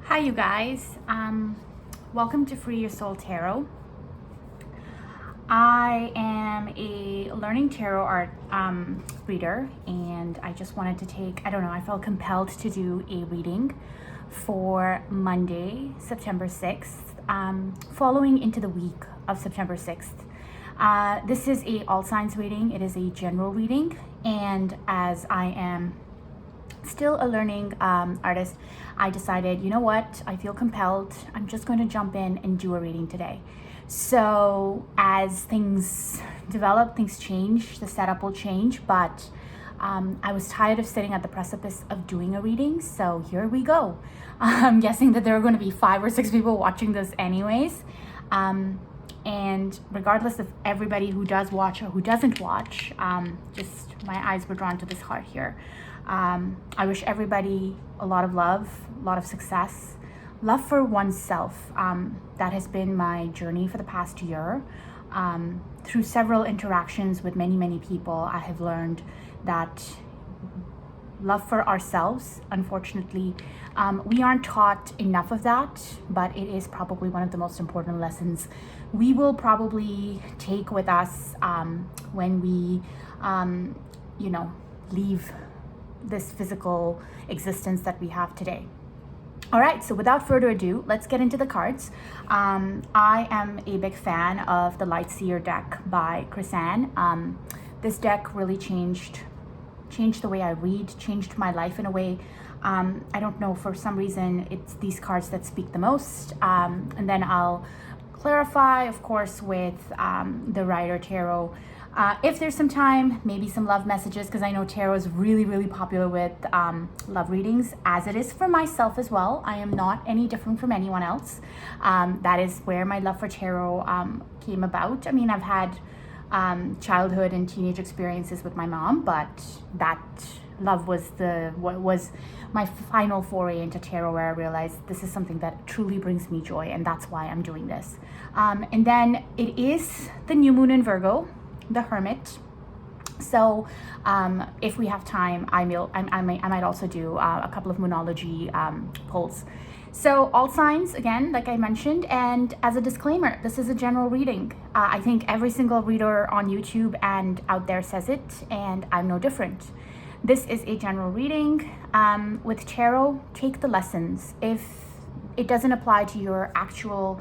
Hi you guys, welcome to Free Your Soul Tarot. I am a learning tarot art reader, and I just wanted to I felt compelled to do a reading for Monday, September 6th, following into the week of September 6th. This is a all signs reading. It is a general reading, and as I am still a learning artist, I decided, you know what, I feel compelled. I'm just going to jump in and do a reading today. So as things develop, things change, the setup will change, but I was tired of sitting at the precipice of doing a reading, so here we go. I'm guessing that there are going to be 5 or 6 people watching this anyways. And regardless of everybody who does watch or who doesn't watch, just my eyes were drawn to this heart here. I wish everybody a lot of love, a lot of success, love for oneself. That has been my journey for the past year. Through several interactions with many people, I have learned that love for ourselves, unfortunately, we aren't taught enough of that, but it is probably one of the most important lessons we will probably take with us when we, leave this physical existence that we have today. All right, so without further ado, let's get into the cards. I am a big fan of the Light Seer deck by Chrisanne. This deck really changed the way I read, changed my life in a way. I don't know, for some reason, it's these cards that speak the most. And then I'll clarify, of course, with the Rider Tarot. If there's some time, maybe some love messages, because I know tarot is really popular with love readings, as it is for myself as well. I am not any different from anyone else. That is where my love for tarot came about. I mean, I've had childhood and teenage experiences with my mom, but that love was what was my final foray into tarot, where I realized this is something that truly brings me joy, and that's why I'm doing this. And then it is the new moon in Virgo, the Hermit. So if we have time, I might also do a couple of moonology polls. So all signs, again, like I mentioned, and as a disclaimer, this is a general reading. I think every single reader on YouTube and out there says it, and I'm no different. This is a general reading. With tarot, take the lessons. If it doesn't apply to your actual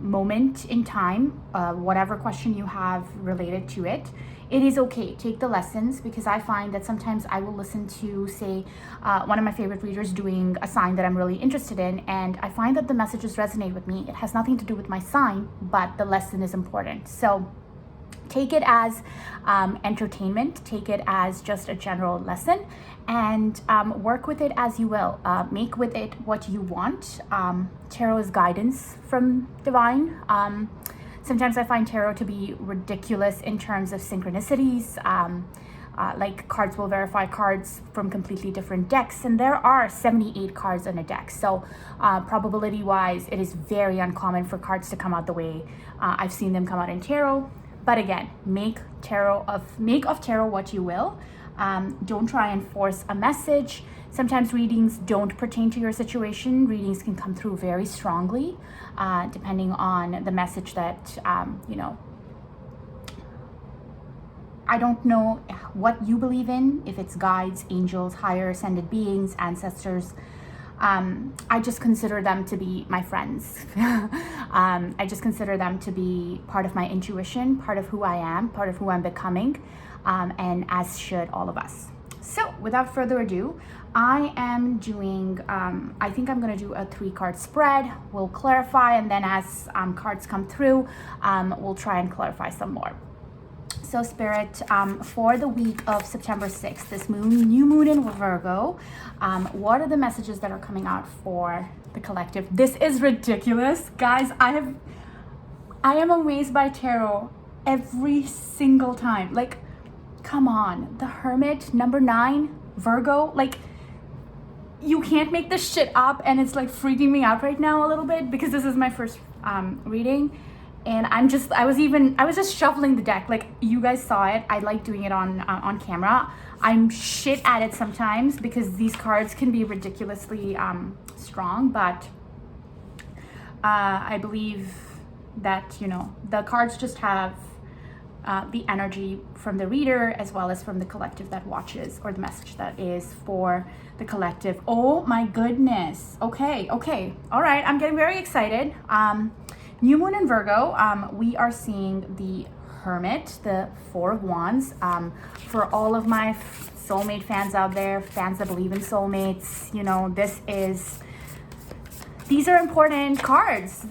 moment in time, whatever question you have related to it, it is okay. Take the lessons, because I find that sometimes I will listen to, say, one of my favorite readers doing a sign that I'm really interested in, and I find that the messages resonate with me. It has nothing to do with my sign, but the lesson is important. So take it as entertainment, take it as just a general lesson, and work with it as you will. Make with it what you want. Tarot is guidance from divine. Sometimes I find tarot to be ridiculous in terms of synchronicities. Like cards will verify cards from completely different decks, and there are 78 cards in a deck. So probability wise, it is very uncommon for cards to come out the way I've seen them come out in tarot. But again, make of tarot what you will. Don't try and force a message. Sometimes readings don't pertain to your situation. Readings can come through very strongly, depending on the message that, I don't know what you believe in, if it's guides, angels, higher ascended beings, ancestors. I just consider them to be my friends. I just consider them to be part of my intuition, part of who I am, part of who I'm becoming, and as should all of us. So without further ado, I am doing, I think I'm going to do a 3-card spread. We'll clarify, and then as cards come through, we'll try and clarify some more. So Spirit, for the week of September 6th, this new moon in Virgo, what are the messages that are coming out for the collective? This is ridiculous. Guys, I am amazed by tarot every single time. Like, come on. The Hermit, number 9, Virgo. Like, you can't make this shit up, and it's like freaking me out right now a little bit, because this is my first reading. And I was just shuffling the deck. Like, you guys saw it. I like doing it on camera. I'm shit at it sometimes because these cards can be ridiculously strong, but I believe that, you know, the cards just have the energy from the reader as well as from the collective that watches, or the message that is for the collective. Oh my goodness. Okay. All right. I'm getting very excited. New moon in Virgo, we are seeing the Hermit, the Four of Wands. For all of my soulmate fans out there, fans that believe in soulmates, you know, these are important cards.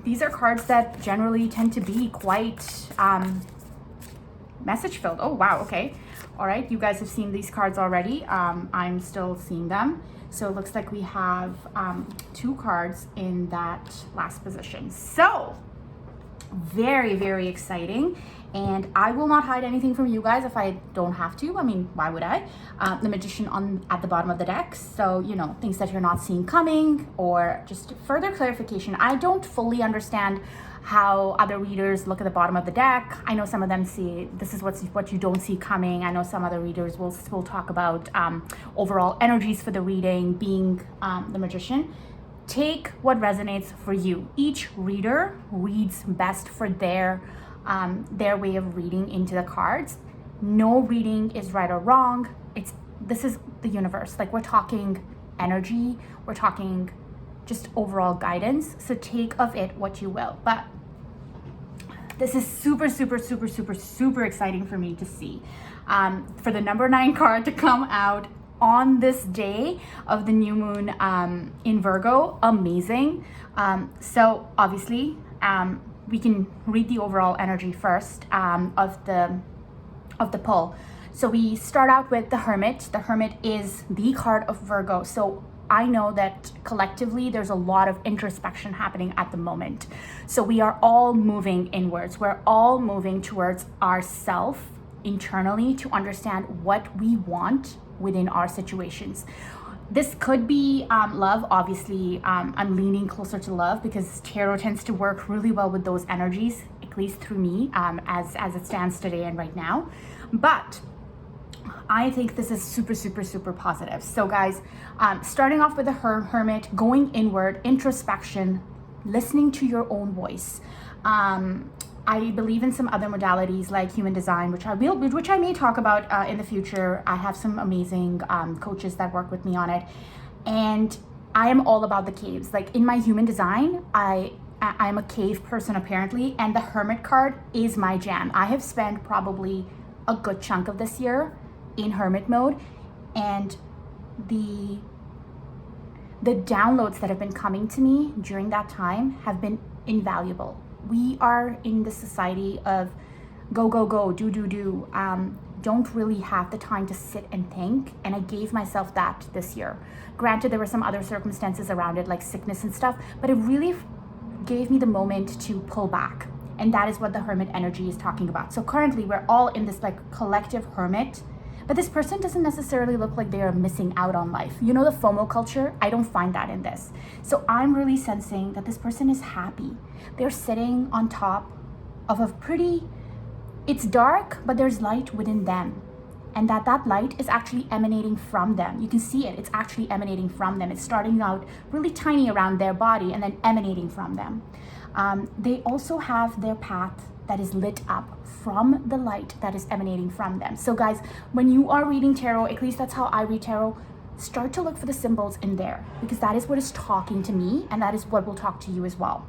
These are cards that generally tend to be quite message filled. Oh, wow. Okay. All right. You guys have seen these cards already. I'm still seeing them. So it looks like we have 2 cards in that last position. So very, very exciting. And I will not hide anything from you guys if I don't have to. I mean, why would I? The Magician at the bottom of the deck. So, you know, things that you're not seeing coming, or just further clarification. I don't fully understand how other readers look at the bottom of the deck. I know some of them see this is what you don't see coming. I know some other readers will talk about overall energies for the reading, being the Magician. Take what resonates for you. Each reader reads best for their way of reading into the cards. No reading is right or wrong. This is the universe. Like, we're talking energy, we're talking just overall guidance. So take of it what you will. But this is super, super, super, super, super exciting for me to see. For the number 9 card to come out on this day of the new moon in Virgo, amazing. So obviously, we can read the overall energy first of the pull. So we start out with the Hermit. The Hermit is the card of Virgo. So I know that collectively there's a lot of introspection happening at the moment. So we are all moving inwards. We're all moving towards ourself internally to understand what we want within our situations. This could be love. Obviously, I'm leaning closer to love because tarot tends to work really well with those energies, at least through me, as it stands today and right now. But I think this is super, super, super positive. So guys, starting off with the Hermit, going inward, introspection, listening to your own voice. I believe in some other modalities like human design, which I may talk about in the future. I have some amazing coaches that work with me on it, and I am all about the caves. Like, in my human design, I'm a cave person apparently, and the Hermit card is my jam. I have spent probably a good chunk of this year in Hermit mode, and the downloads that have been coming to me during that time have been invaluable. We are in the society of go, go, go, do, do, do. Don't really have the time to sit and think. And I gave myself that this year. Granted, there were some other circumstances around it, like sickness and stuff, but it really gave me the moment to pull back. And that is what the Hermit energy is talking about. So currently we're all in this like collective Hermit, but this person doesn't necessarily look like they are missing out on life. You know, the FOMO culture, I don't find that in this. So I'm really sensing that this person is happy. They're sitting on top of it's dark, but there's light within them. And that light is actually emanating from them. You can see it, it's actually emanating from them. It's starting out really tiny around their body and then emanating from them. They also have their path that is lit up from the light that is emanating from them. So guys, when you are reading tarot, at least that's how I read tarot, start to look for the symbols in there, because that is what is talking to me, and that is what will talk to you as well.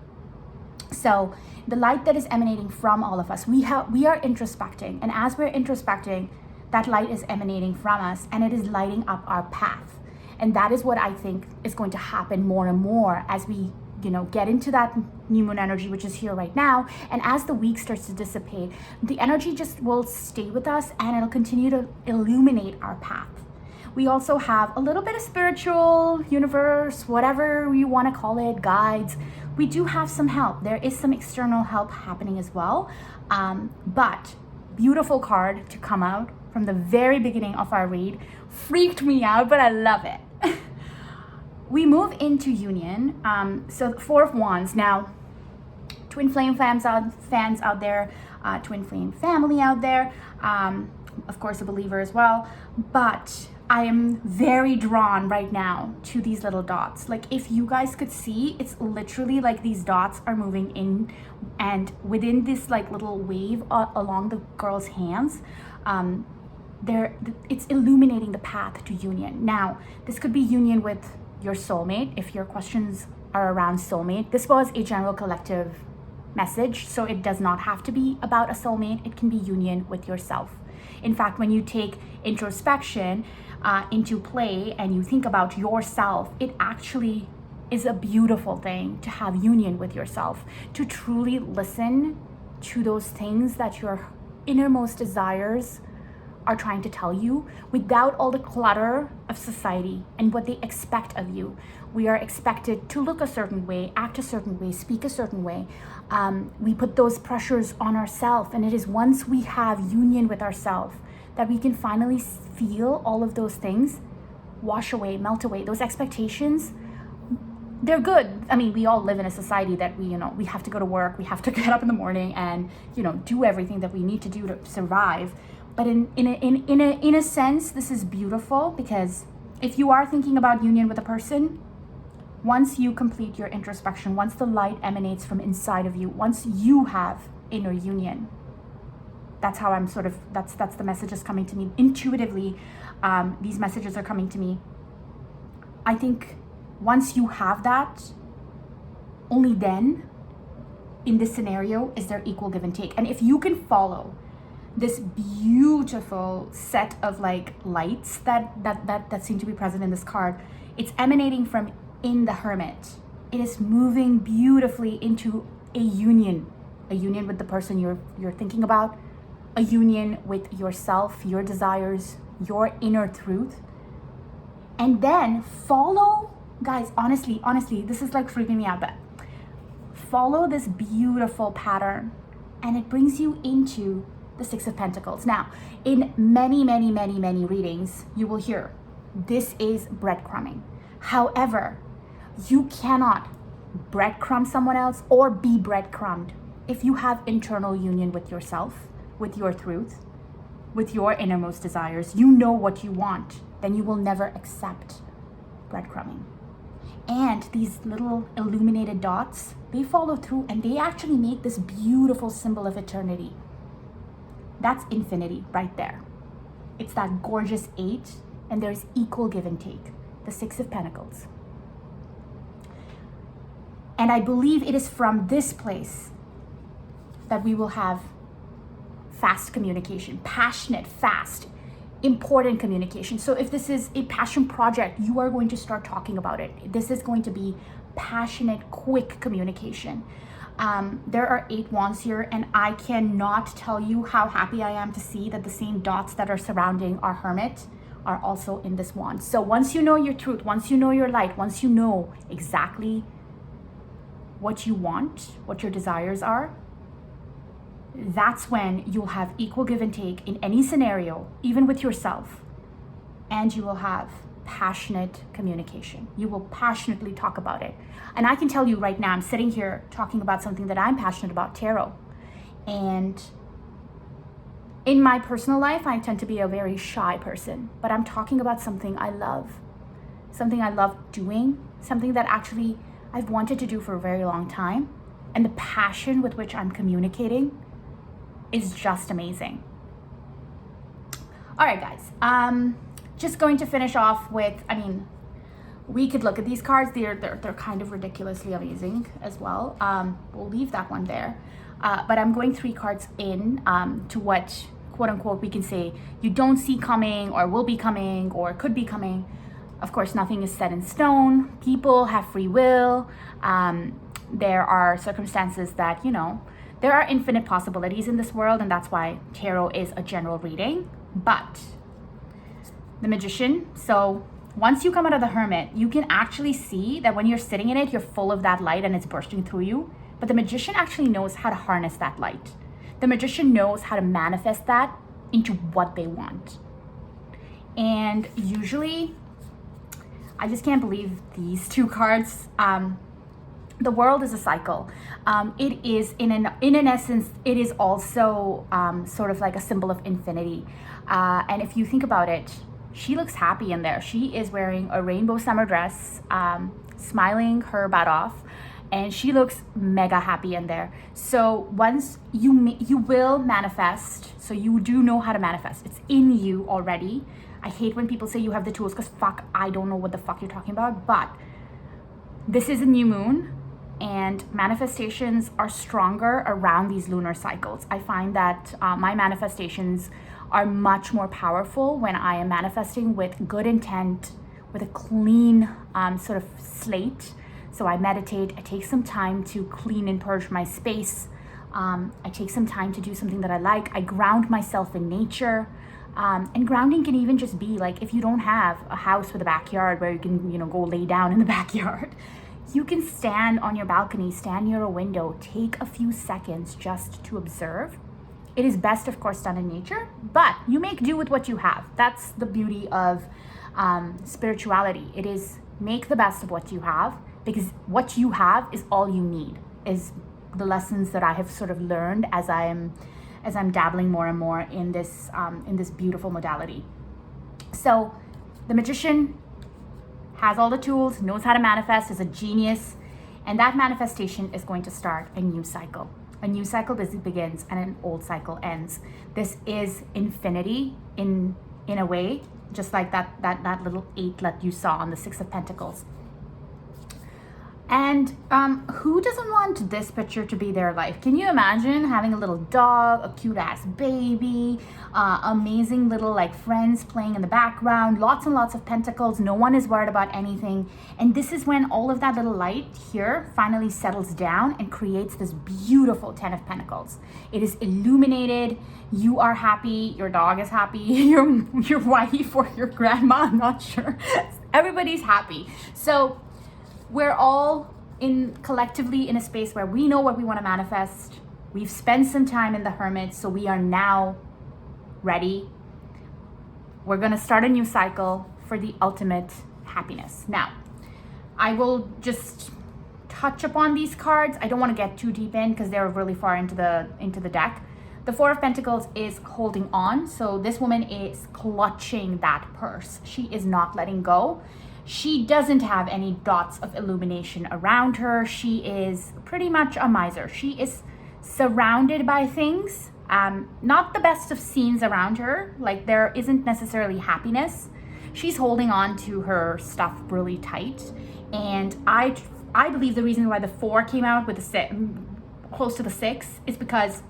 So the light that is emanating from all of us, we are introspecting, and as we're introspecting, that light is emanating from us and it is lighting up our path. And that is what I think is going to happen more and more as we get into that new moon energy, which is here right now. And as the week starts to dissipate, the energy just will stay with us and it'll continue to illuminate our path. We also have a little bit of spiritual universe, whatever you want to call it, guides. We do have some help. There is some external help happening as well. But beautiful card to come out from the very beginning of our read. Freaked me out, but I love it. We move into union. So the Four of Wands. Now, twin flame fans out there, twin flame family out there, of course a believer as well. But I am very drawn right now to these little dots. Like, if you guys could see, it's literally like these dots are moving in, and within this like little wave along the girl's hands, it's illuminating the path to union. Now, this could be union with your soulmate. If your questions are around soulmate, this was a general collective message, so it does not have to be about a soulmate. It can be union with yourself. In fact, when you take introspection into play and you think about yourself, it actually is a beautiful thing to have union with yourself, to truly listen to those things that your innermost desires are trying to tell you, without all the clutter of society and what they expect of you. We are expected to look a certain way, act a certain way, speak a certain way. We put those pressures on ourselves, and it is once we have union with ourselves that we can finally feel all of those things wash away, melt away. Those expectations, they're good. I mean, we all live in a society that we have to go to work, we have to get up in the morning and do everything that we need to do to survive. But in a sense, this is beautiful, because if you are thinking about union with a person, once you complete your introspection, once the light emanates from inside of you, once you have inner union, that's how I'm that's the message is coming to me intuitively. These messages are coming to me. I think once you have that, only then, in this scenario, is there equal give and take. And if you can follow this beautiful set of like lights that seem to be present in this card, it's emanating from in the Hermit. It is moving beautifully into a union with the person you're thinking about, a union with yourself, your desires, your inner truth. And then follow, guys, honestly, this is like freaking me out, but follow this beautiful pattern and it brings you into the Six of Pentacles. Now, in many readings, you will hear this is breadcrumbing. However, you cannot breadcrumb someone else or be breadcrumbed if you have internal union with yourself, with your truth, with your innermost desires. You know what you want, then you will never accept breadcrumbing. And these little illuminated dots, they follow through and they actually make this beautiful symbol of eternity. That's infinity right there. It's that gorgeous 8, and there's equal give and take, the Six of Pentacles. And I believe it is from this place that we will have fast communication, passionate, fast, important communication. So if this is a passion project, you are going to start talking about it. This is going to be passionate, quick communication. There are 8 wands here, and I cannot tell you how happy I am to see that the same dots that are surrounding our Hermit are also in this wand. So once you know your truth, once you know your light, once you know exactly what you want, what your desires are, that's when you'll have equal give and take in any scenario, even with yourself, and you will have passionate communication. You will passionately talk about it. And I can tell you right now, I'm sitting here talking about something that I'm passionate about, tarot. And in my personal life, I tend to be a very shy person, but I'm talking about something I love doing, something that actually I've wanted to do for a very long time. And the passion with which I'm communicating is just amazing. All right, guys. Just going to finish off with, we could look at these cards. They're kind of ridiculously amazing as well. We'll leave that one there. But I'm going 3 cards in to what, quote unquote, we can say you don't see coming, or will be coming, or could be coming. Of course, nothing is set in stone. People have free will. There are circumstances that, there are infinite possibilities in this world, and that's why tarot is a general reading. But the Magician, so once you come out of the Hermit, you can actually see that when you're sitting in it, you're full of that light and it's bursting through you. But the Magician actually knows how to harness that light. The Magician knows how to manifest that into what they want. And usually, I just can't believe these 2 cards. The world is a cycle. It is in an essence, it is also sort of like a symbol of infinity. And if you think about it, she looks happy in there. She is wearing a rainbow summer dress, smiling her butt off, and she looks mega happy in there. So once you will manifest, so you do know how to manifest. It's in you already. I hate when people say you have the tools, because fuck, I don't know what the fuck you're talking about. But this is a new moon, and manifestations are stronger around these lunar cycles. I find that my manifestations are much more powerful when I am manifesting with good intent, with a clean sort of slate. So I meditate, I take some time to clean and purge my space. I take some time to do something that I like. I ground myself in nature. And grounding can even just be like, if you don't have a house with a backyard where you can, go lay down in the backyard, you can stand on your balcony, stand near a window, take a few seconds just to observe. It is best, of course, done in nature, but you make do with what you have. That's the beauty of spirituality. It is make the best of what you have, because what you have is all you need, is the lessons that I have sort of learned as I'm dabbling more and more in this beautiful modality. So the magician has all the tools, knows how to manifest, is a genius, and that manifestation is going to start a new cycle. A new cycle begins and an old cycle ends. This is infinity in a way, just like that little 8 that you saw on the 6 of Pentacles. And who doesn't want this picture to be their life? Can you imagine having a little dog, a cute ass baby, amazing little like friends playing in the background, lots and lots of pentacles, no one is worried about anything. And this is when all of that little light here finally settles down and creates this beautiful 10 of Pentacles. It is illuminated, you are happy, your dog is happy, your wife or your grandma, I'm not sure. Everybody's happy. So we're all collectively in a space where we know what we want to manifest. We've spent some time in the Hermit, so we are now ready. We're going to start a new cycle for the ultimate happiness. Now, I will just touch upon these cards. I don't want to get too deep in because they're really far into the deck. The 4 of Pentacles is holding on. So this woman is clutching that purse. She is not letting go. She doesn't have any dots of illumination around her. She is pretty much a miser. She is surrounded by things, not the best of scenes around her. Like there isn't necessarily happiness. She's holding on to her stuff really tight. And I believe the reason why the 4 came out with the close to the 6 is because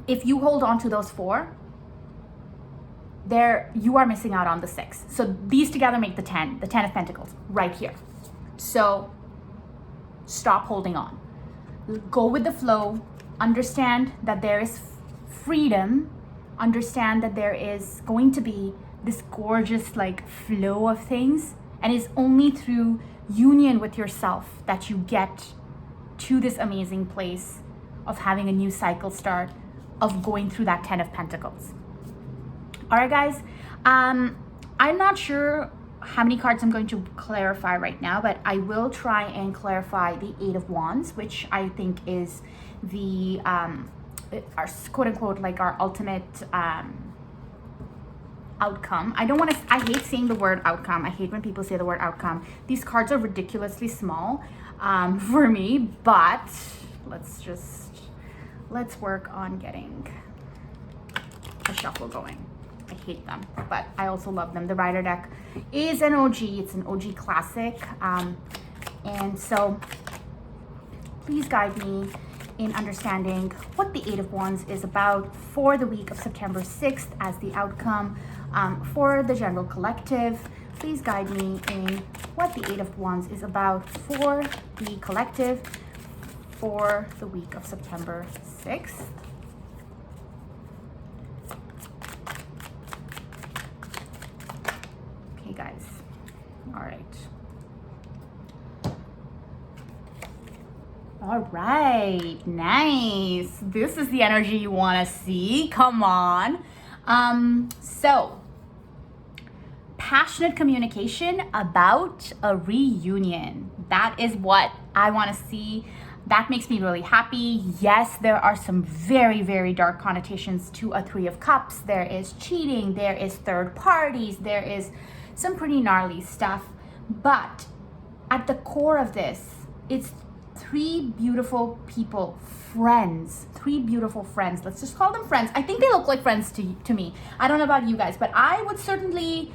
if you hold on to those 4, you are missing out on the 6. So these together make the 10 of Pentacles right here. So stop holding on. Go with the flow. Understand that there is freedom. Understand that there is going to be this gorgeous like flow of things. And it's only through union with yourself that you get to this amazing place of having a new cycle start, of going through that 10 of Pentacles. All right, guys, I'm not sure how many cards I'm going to clarify right now, but I will try and clarify the 8 of Wands, which I think is the, our quote unquote, like our ultimate outcome. I hate saying the word outcome. I hate when people say the word outcome. These cards are ridiculously small for me, but let's work on getting a shuffle going. I hate them, but I also love them. The Rider deck is an OG. It's an OG classic. And so please guide me in understanding what the 8 of Wands is about for the week of September 6th as the outcome. For the general collective, please guide me in what the 8 of Wands is about for the collective for the week of September 6th. Guys, all right, nice. This is the energy you want to see. Come on. So passionate communication about a reunion. That is what I want to see. That makes me really happy. Yes, there are some very, very dark connotations to a Three of Cups. There is cheating, there is third parties, there is some pretty gnarly stuff. But at the core of this, it's three beautiful people, friends, three beautiful friends. Let's just call them friends. I think they look like friends to me. I don't know about you guys, but I would certainly,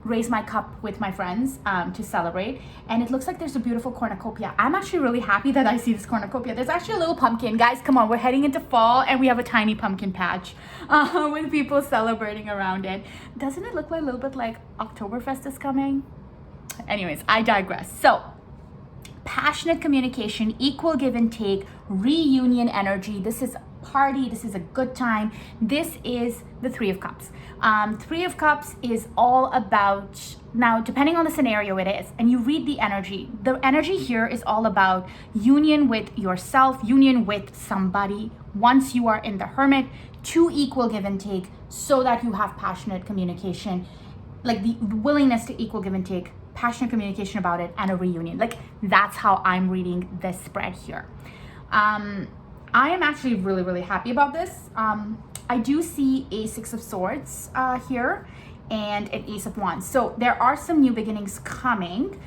raise my cup with my friends to celebrate. And it looks like there's a beautiful cornucopia. I'm actually really happy that I see this cornucopia. There's actually a little pumpkin. Guys, come on, we're heading into fall and we have a tiny pumpkin patch with people celebrating around it. Doesn't it look like a little bit like Oktoberfest is coming? Anyways, I digress. So, passionate communication, equal give and take, reunion energy. This is a party. This is a good time. This is the Three of Cups. Three of Cups is all about, now depending on the scenario it is, and you read the energy here is all about union with yourself, union with somebody. Once you are in the Hermit, to equal give and take so that you have passionate communication, like the willingness to equal give and take, passionate communication about it, and a reunion. Like, that's how I'm reading this spread here. I am actually really, really happy about this. I do see a Six of Swords here and an Ace of Wands. So there are some new beginnings coming.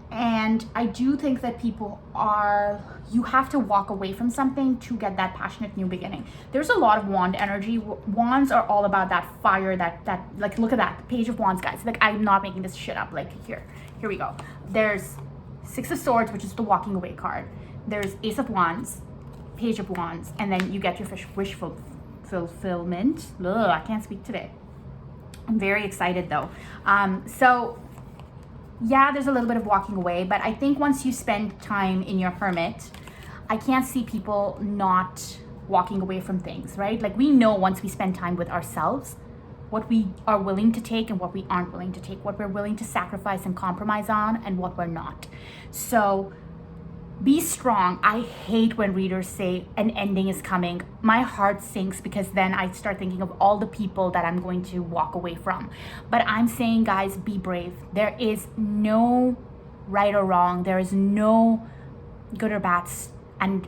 And I do think that you have to walk away from something to get that passionate new beginning. There's a lot of wand energy. Wands are all about that fire, that like, look at that, Page of Wands, guys. Like, I'm not making this shit up. Like, here we go. There's Six of Swords, which is the walking away card. There's Ace of Wands, Page of Wands, and then you get your wish fulfillment. Ugh, I can't speak today. I'm very excited though. So yeah, there's a little bit of walking away, but I think once you spend time in your Hermit, I can't see people not walking away from things, right? Like, we know once we spend time with ourselves, what we are willing to take and what we aren't willing to take, what we're willing to sacrifice and compromise on and what we're not. So be strong. I hate when readers say an ending is coming. My heart sinks because then I start thinking of all the people that I'm going to walk away from. But I'm saying, guys, be brave. There is no right or wrong. There is no good or bad. And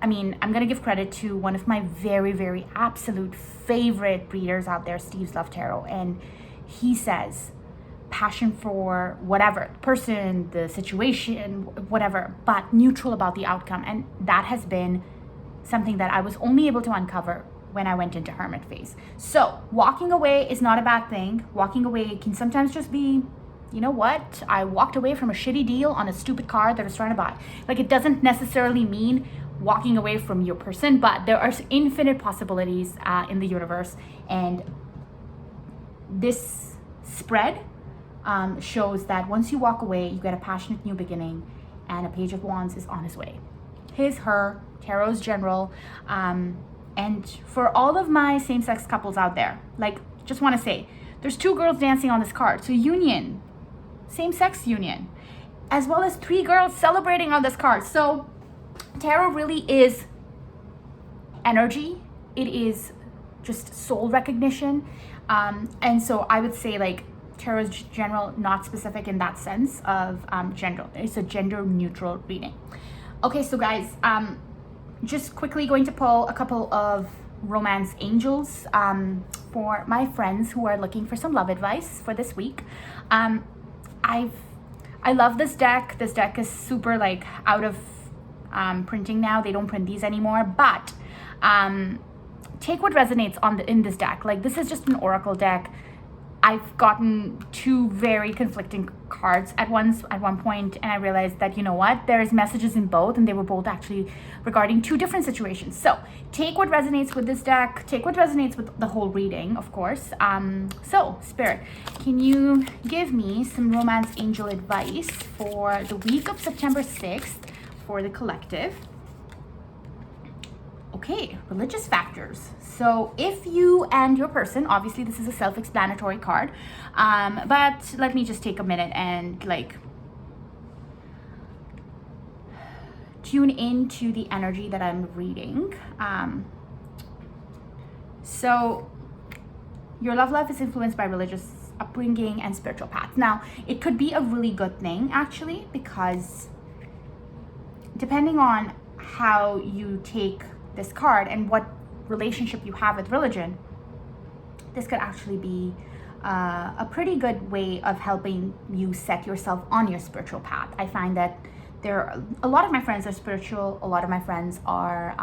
I mean, I'm going to give credit to one of my very, very absolute favorite readers out there, Steve's Love Tarot. And he says, passion for whatever person, the situation, whatever, but neutral about the outcome. And that has been something that I was only able to uncover when I went into Hermit phase. So walking away is not a bad thing. Walking away can sometimes just be, you know what, I walked away from a shitty deal on a stupid car that I was trying to buy. Like, it doesn't necessarily mean walking away from your person, but there are infinite possibilities in the universe. And this spread shows that once you walk away, you get a passionate new beginning, and a Page of Wands is on his way. His, her, tarot's general. And for all of my same-sex couples out there, like, just want to say, there's two girls dancing on this card. So union, same-sex union, as well as three girls celebrating on this card. So tarot really is energy. It is just soul recognition. And so I would say, like, tarot is general, not specific in that sense of gender. It's a gender neutral reading. Okay, so guys, just quickly going to pull a couple of romance angels for my friends who are looking for some love advice for this week. I love this deck. This deck is super, like, out of printing now. They don't print these anymore, but take what resonates in this deck. Like, this is just an oracle deck. I've gotten two very conflicting cards at one point, and I realized that, you know what, there's messages in both, and they were both actually regarding two different situations. So take what resonates with this deck, take what resonates with the whole reading, of course. So Spirit, can you give me some romance angel advice for the week of September 6th for the collective? Okay, religious factors. So if you and your person, obviously this is a self-explanatory card, but let me just take a minute and, like, tune into the energy that I'm reading. So your love life is influenced by religious upbringing and spiritual paths. Now, it could be a really good thing, actually, because depending on how you take this card and what relationship you have with religion, this could actually be a pretty good way of helping you set yourself on your spiritual path. I find that a lot of my friends are spiritual, a lot of my friends are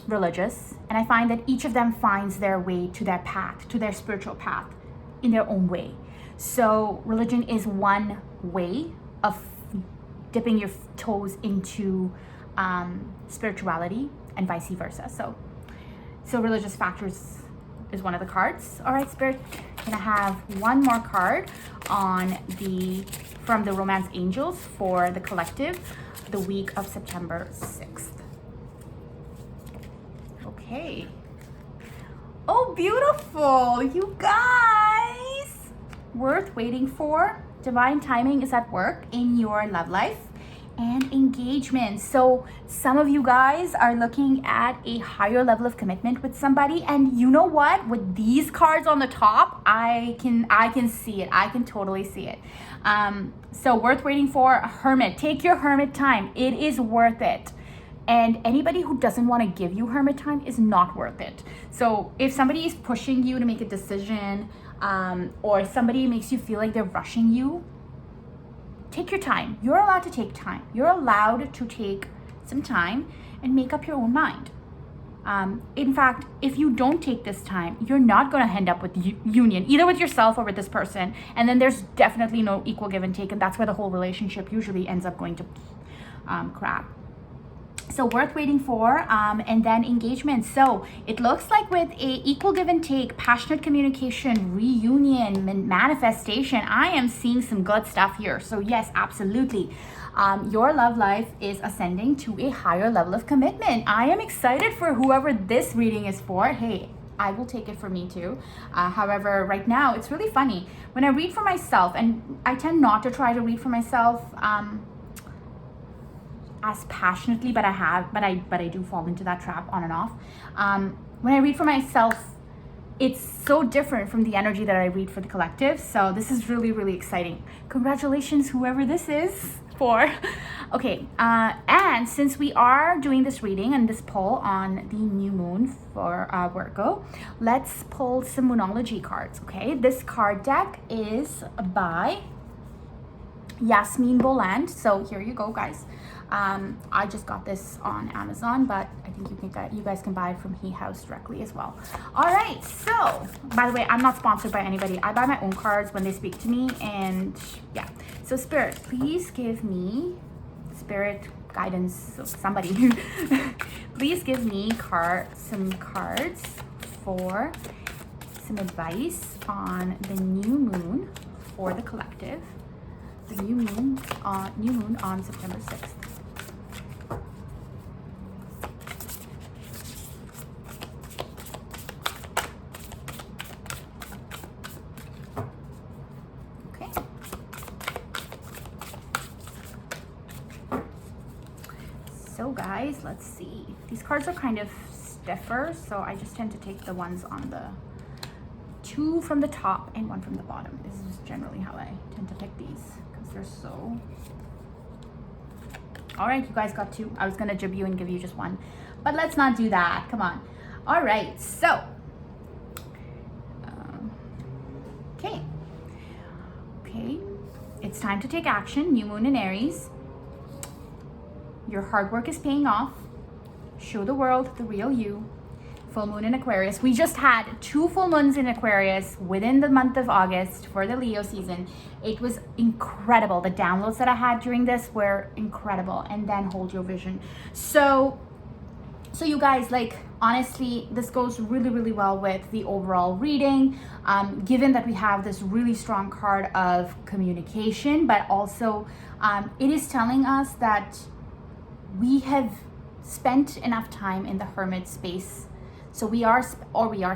religious, and I find that each of them finds their way to their path, to their spiritual path in their own way. So religion is one way of dipping your toes into spirituality and vice versa. So religious factors is one of the cards. All right, Spirit, can I have one more card from the Romance Angels for the collective, the week of September 6th? Okay. Oh, beautiful, you guys. Worth waiting for. Divine timing is at work in your love life and engagement. So some of you guys are looking at a higher level of commitment with somebody, and you know what, with these cards on the top, I can see it. I can totally see it. So worth waiting for. Hermit, take your hermit time. It is worth it. And anybody who doesn't want to give you hermit time is not worth it. So if somebody is pushing you to make a decision, or somebody makes you feel like they're rushing you, take your time. You're allowed to take time. You're allowed to take some time and make up your own mind. In fact, if you don't take this time, you're not going to end up with union, either with yourself or with this person. And then there's definitely no equal give and take. And that's where the whole relationship usually ends up going to crap. So worth waiting for, and then engagement. So it looks like with a equal give and take, passionate communication, reunion, manifestation, I am seeing some good stuff here. So yes, absolutely. Your love life is ascending to a higher level of commitment. I am excited for whoever this reading is for. Hey, I will take it for me too. However, right now, it's really funny. When I read for myself, and I tend not to try to read for myself, as passionately, but I do fall into that trap on and off. When I read for myself, it's so different from the energy that I read for the collective. So this is really, really exciting. Congratulations, whoever this is for. Okay, and since we are doing this reading and this poll on the new moon for Virgo, let's pull some Moonology cards, okay? This card deck is by Yasmin Boland. So here you go, guys. I just got this on Amazon, but I think you guys can buy it from He House directly as well. All right, so by the way, I'm not sponsored by anybody. I buy my own cards when they speak to me, and yeah. So Spirit, please give me Spirit guidance. So somebody, please give me some cards for some advice on the new moon for the collective. The new moon on September 6th. Okay. So guys, let's see. These cards are kind of stiffer, so I just tend to take the ones on the 2 from the top and 1 from the bottom. This is generally how I tend to pick these. They're so. All right, you guys got 2. I was gonna jib you and give you just 1, but let's not do that. Come on. All right, so okay, it's time to take action. New moon in Aries. Your hard work is paying off. Show the world the real you. Full moon in Aquarius. We just had 2 full moons in Aquarius within the month of August for the Leo season. It was incredible. The downloads that I had during this were incredible. And then hold your vision. So you guys, like, honestly, this goes really, really well with the overall reading, given that we have this really strong card of communication, but also it is telling us that we have spent enough time in the hermit space. So we are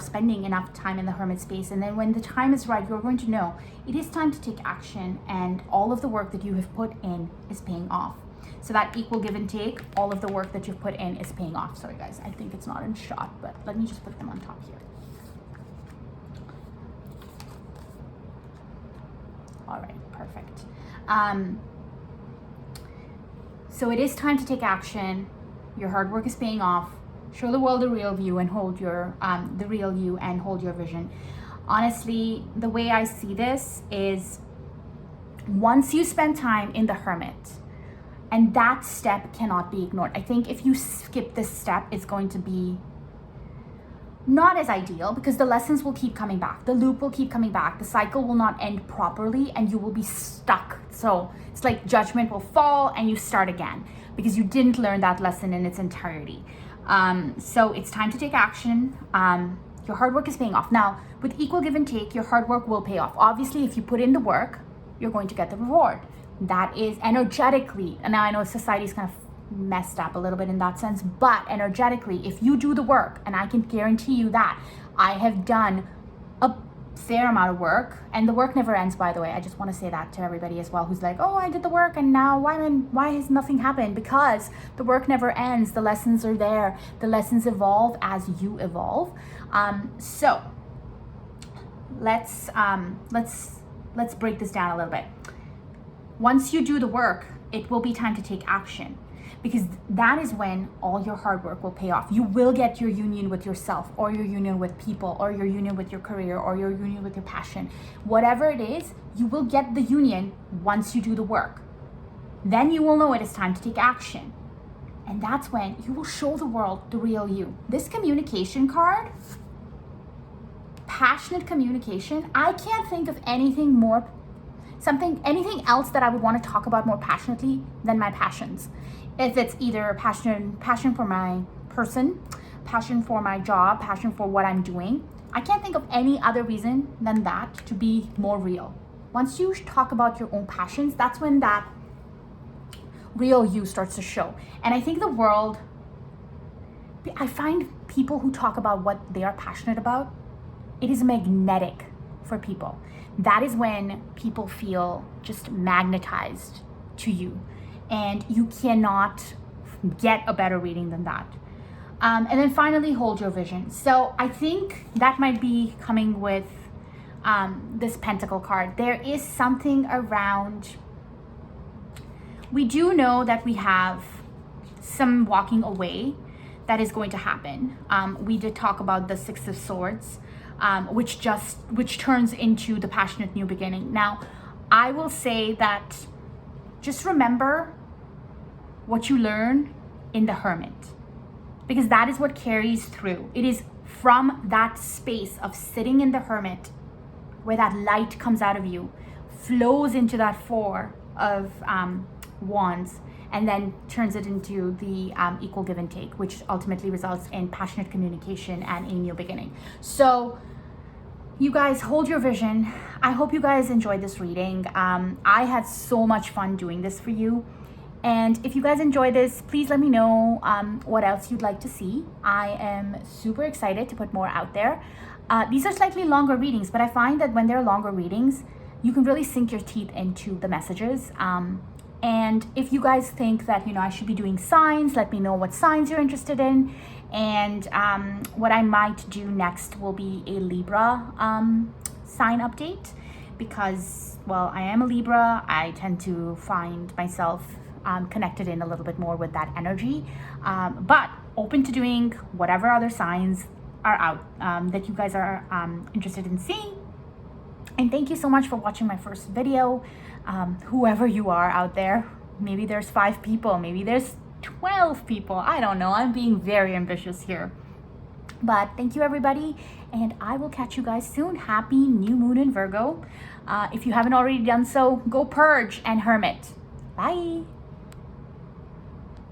spending enough time in the hermit space, and then when the time is right, you're going to know it is time to take action, and all of the work that you have put in is paying off. So that equal give and take, all of the work that you've put in is paying off. Sorry guys, I think it's not in shot, but let me just put them on top here. All right, perfect. So it is time to take action. Your hard work is paying off. Show the world the real you and hold your the real you and hold your vision. Honestly, the way I see this is once you spend time in the Hermit, and that step cannot be ignored. I think if you skip this step, it's going to be not as ideal because the lessons will keep coming back. The loop will keep coming back. The cycle will not end properly and you will be stuck. So it's like judgment will fall and you start again because you didn't learn that lesson in its entirety. So it's time to take action. Your hard work is paying off. Now, with equal give and take, your hard work will pay off. Obviously, if you put in the work, you're going to get the reward. That is energetically, and now I know society's kind of messed up a little bit in that sense, but energetically, if you do the work, and I can guarantee you that I have done a fair amount of work, and the work never ends, by the way. I just want to say that to everybody as well who's like, oh, I did the work and now why has nothing happened? Because the work never ends. The lessons are there. The lessons evolve as you evolve. So let's break this down a little bit. Once you do the work, it will be time to take action, because that is when all your hard work will pay off. You will get your union with yourself, or your union with people, or your union with your career, or your union with your passion. Whatever it is, you will get the union once you do the work. Then you will know it is time to take action. And that's when you will show the world the real you. This communication card, passionate communication, I can't think of anything anything else that I would want to talk about more passionately than my passions. If it's either passion for my person, passion for my job, passion for what I'm doing, I can't think of any other reason than that to be more real. Once you talk about your own passions, that's when that real you starts to show. And I think the world, I find people who talk about what they are passionate about, it is magnetic for people. That is when people feel just magnetized to you, and you cannot get a better reading than that. And then finally, hold your vision. So I think that might be coming with this Pentacle card. There is something around, we do know that we have some walking away that is going to happen. We did talk about the Six of Swords, which turns into the passionate new beginning. Now, I will say that just remember what you learn in the Hermit, because that is what carries through. It is from that space of sitting in the Hermit where that light comes out of you, flows into that Four of Wands, and then turns it into the equal give and take, which ultimately results in passionate communication and a new beginning. So you guys, hold your vision. I hope you guys enjoyed this reading. I had so much fun doing this for you. And if you guys enjoy this, please let me know what else you'd like to see. I am super excited to put more out there. These are slightly longer readings, but I find that when they're longer readings, you can really sink your teeth into the messages. And if you guys think that, I should be doing signs, let me know what signs you're interested in. And what I might do next will be a Libra sign update, because, well, I am a Libra. I tend to find myself connected in a little bit more with that energy. But open to doing whatever other signs are out that you guys are interested in seeing. And thank you so much for watching my first video. Whoever you are out there, maybe there's 5 people, maybe there's 12 people. I don't know. I'm being very ambitious here. But thank you, everybody. And I will catch you guys soon. Happy new moon in Virgo. If you haven't already done so, go purge and Hermit. Bye.